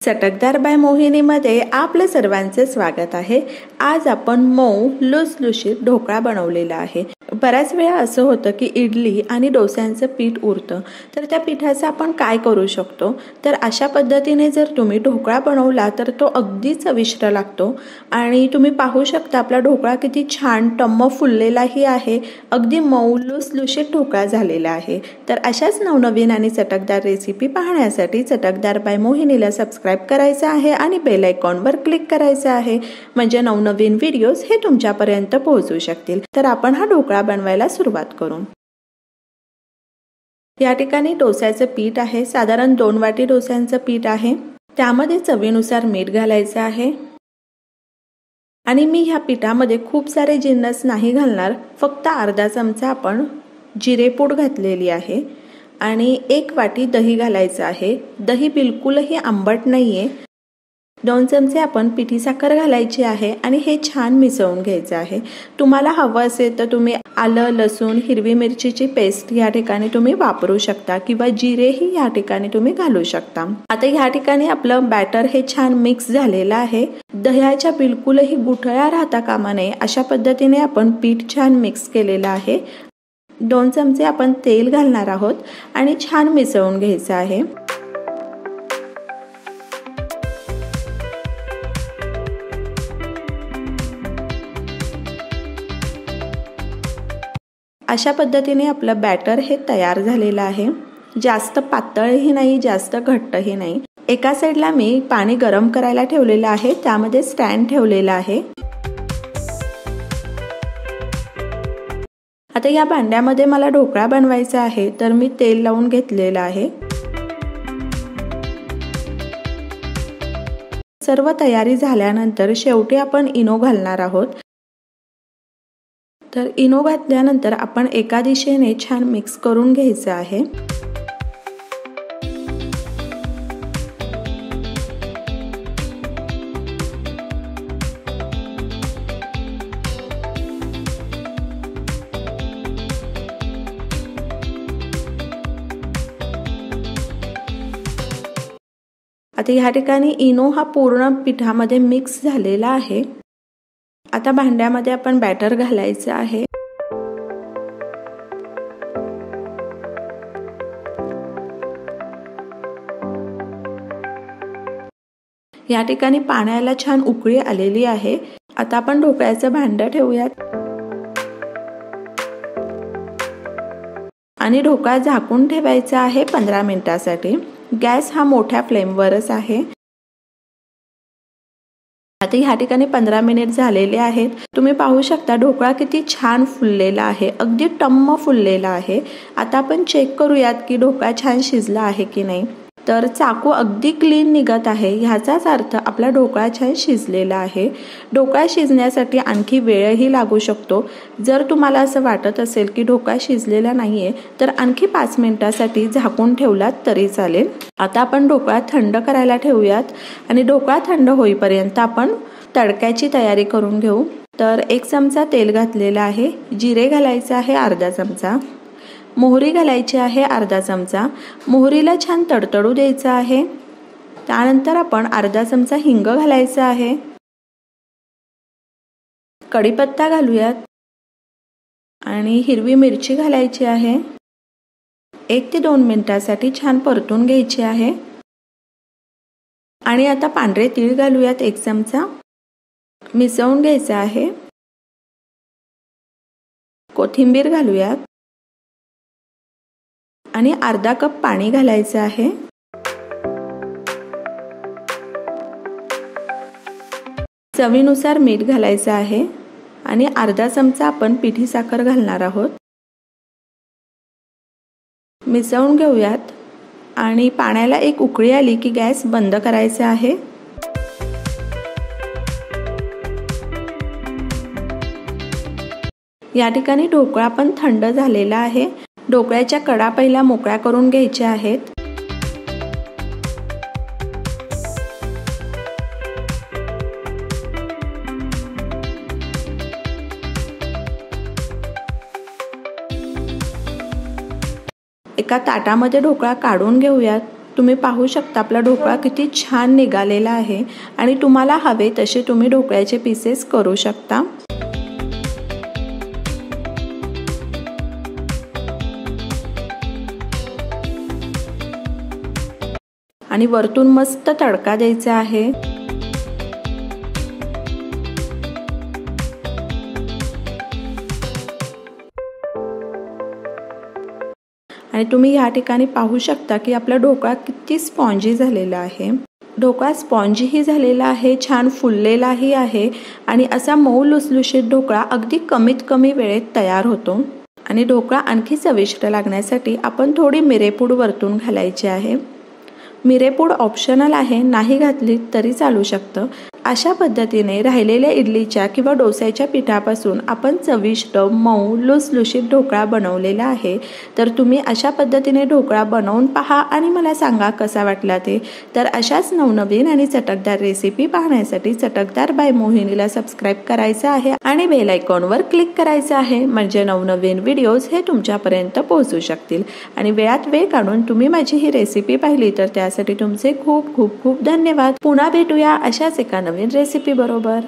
चटकदार बाय मोहिनीमध्ये आपलं सर्वांचे स्वागत आहे। आज आपण मऊ लुसलुशीत ढोकळा बनवलेला आहे। बऱ्याच वेळा असं होतं की इडली आणि डोस्यांचं पीठ उरतं, तर त्या पिठाचं आपण काय करू शकतो, तर अशा पद्धतीने जर तुम्ही ढोकळा बनवला तर तो अगदी चविष्ट लागतो। आणि तुम्ही पाहू शकता आपला ढोकळा किती छान टम्म फुललेलाही आहे, अगदी मऊ लुसलुशीत ढोकळा झालेला आहे। तर अशाच नवनवीन आणि चटकदार रेसिपी पाहण्यासाठी चटकदार बाय मोहिनीला सबस्क्राइब करायचं आहे आणि बेल आयकॉनवर क्लिक करायचं आहे, म्हणजे नवनवीन व्हिडिओज हे तुमच्यापर्यंत पोहोचू शकतील। तर आपण हा ढोकळा बनवायला सुरुवात करू। या ठिकाणी डोस्याचं पीठ आहे, साधारण 2 वाटी डोस्यांचं पीठ आहे। त्यामध्ये चवीनुसार मीठ घालायचं आहे आणि मी ह्या पिठामध्ये खूप सारे जिन्नस नाही घालणार, फक्त अर्धा चमचा आपण जिरेपूड घातलेली आहे आणि 1 वाटी दही घालायचं आहे। दही बिलकुलही आंबट नाहीये। 2 चमचे आपण पिठी साखर घालायची आहे आणि हे छान मिसळून घ्यायचं आहे। तुम्हाला हवं असेल तर तुम्ही आलं, लसूण, हिरवी मिरचीची पेस्ट या ठिकाणी तुम्ही वापरू शकता किंवा जिरेही या ठिकाणी तुम्ही घालू शकता। आता या ठिकाणी आपलं बॅटर हे छान मिक्स झालेलं आहे। दह्याच्या बिलकुलही गुठळ्या राहता कामा नये अशा पद्धतीने आपण पीठ छान मिक्स केलेलं आहे। 2 चमचे आपण तेल घालणार आहोत आणि छान मिसळून घ्यायचं आहे। अशा पद्धतीने आपलं बॅटर हे तयार झालेलं आहे। जास्त पातळही नाही, जास्त घट्टही नाही। एका साईडला मी पाणी गरम करायला ठेवलेलं आहे, त्यामध्ये स्टँड ठेवलेला आहे। आता या भांड्यामध्ये मला ढोकळा बनवायचा आहे, तर मी तेल लावून घेतलेलं आहे। सर्व तयारी झाल्यानंतर शेवटी आपण इनो घालणार आहोत। तर इनो घातल्यानंतर आपण एका दिशेने छान मिक्स करून घ्यायचं आहे। आता ह्या ठिकाणी इनो हा पूर्ण पिठामध्ये मिक्स झालेला आहे। आता भांड्यामध्ये आपण बॅटर घालायचं आहे। या ठिकाणी पाण्याला छान उकळी आलेली आहे। आता आपण ढोकळ्याचं भांडं ठेवूयात आणि ढोकळा झाकून ठेवायचा आहे 15 मिनिटांसाठी। गॅस हा मोठ्या फ्लेमवरच आहे। आता ह्या ठिकाणी 15 मिनिट झालेले आहेत। तुम्ही पाहू शकता ढोकळा किती छान फुललेला आहे, अगदी टम्म फुललेला आहे। आता आपण चेक करूयात की ढोकळा छान शिजला आहे की नाही। तर चाकू अगदी क्लीन निघत आहे, ह्याचाच अर्थ आपला ढोकळा छान शिजलेला आहे। ढोकळा शिजण्यासाठी आणखी वेळही लागू शकतो। जर तुम्हाला असं वाटत असेल की ढोकळा शिजलेला नाहीये, तर आणखी 5 मिनिटांसाठी झाकून ठेवलात तरी चालेल। आता आपण ढोकळा थंड करायला ठेवूयात आणि ढोकळा थंड होईपर्यंत आपण तडक्याची तयारी करून घेऊ। तर 1 चमचा तेल घातलेला आहे, जिरे घालायचं आहे अर्धा चमचा, मोहरी घालायची आहे अर्धा चमचा। मोहरीला छान तडतडू द्यायचं आहे। त्यानंतर आपण अर्धा चमचा हिंग घालायचा आहे। कढीपत्ता घालूयात आणि हिरवी मिरची घालायची आहे। 1 ते 2 मिनिटांसाठी छान परतून घ्यायची आहे। आणि आता पांढरे तीळ घालूयात 1 चमचा, मिसळून घ्यायचं आहे। कोथिंबीर घालूयात आणि अर्धा कप पाणी घालायचं आहे। चवीनुसार मीठ घालायचं आहे आणि अर्धा चमचा आपण पिठी साखर घालणार आहोत। मिसळून घेऊयात आणि पाण्याला एक उकळी आली की गॅस बंद करायचा आहे। या ठिकाणी ढोकळा पण थंड झालेला आहे। ढोकळ्याच्या कडा पहिला मोकळ्या करून घ्यायच्या आहेत। एका ताटामध्ये ढोकळा काढून घेऊयात तुम्ही पाहू शकता आपला ढोकळा किती छान निघालेला आहे आणि तुम्हाला हवे तसे तुम्ही ढोकळ्याचे पीसेस करू शकता। आणि वरतून मस्त तडका द्यायचा आहे। आणि तुम्ही या ठिकाणी पाहू शकता की आपला ढोकळा किती स्पॉन्जी झालेला आहे। ढोकळा स्पॉन्जीही झालेला आहे, छान फुललेलाही आहे आणि असा मऊ लुसलुशीत ढोकळा अगदी कमी वेळेत तयार होतो। आणि ढोकळा आणखी चविष्ट लागण्यासाठी आपण थोडी मिरेपूड वरतून घालायची आहे। मिरेपूड ऑप्शनल आहे, नाही घातली तरी चालू शकतं। अशा पद्धतीने राहिलेल्या इडलीच्या किंवा डोस्याच्या पिठापासून आपण चविष्ट मऊ लुसलुशीत ढोकळा बनवलेला आहे। तर तुम्ही अशा पद्धतीने ढोकळा बनवून पहा आणि मला सांगा कसा वाटला ते। तर अशाच नवनवीन आणि चटकदार रेसिपी पाहण्यासाठी चटकदार बाय मोहिनीला सबस्क्राईब करायचं आहे आणि बेल आयकॉनवर क्लिक करायचं आहे, म्हणजे नवनवीन व्हिडिओज हे तुमच्यापर्यंत पोहोचू शकतील। आणि वेळात वेळ काढून तुम्ही माझी ही रेसिपी पाहिली तर त्यासाठी तुमचे खूप खूप खूप धन्यवाद। पुन्हा भेटूया अशाच एका नवीन रेसिपी बरोबर।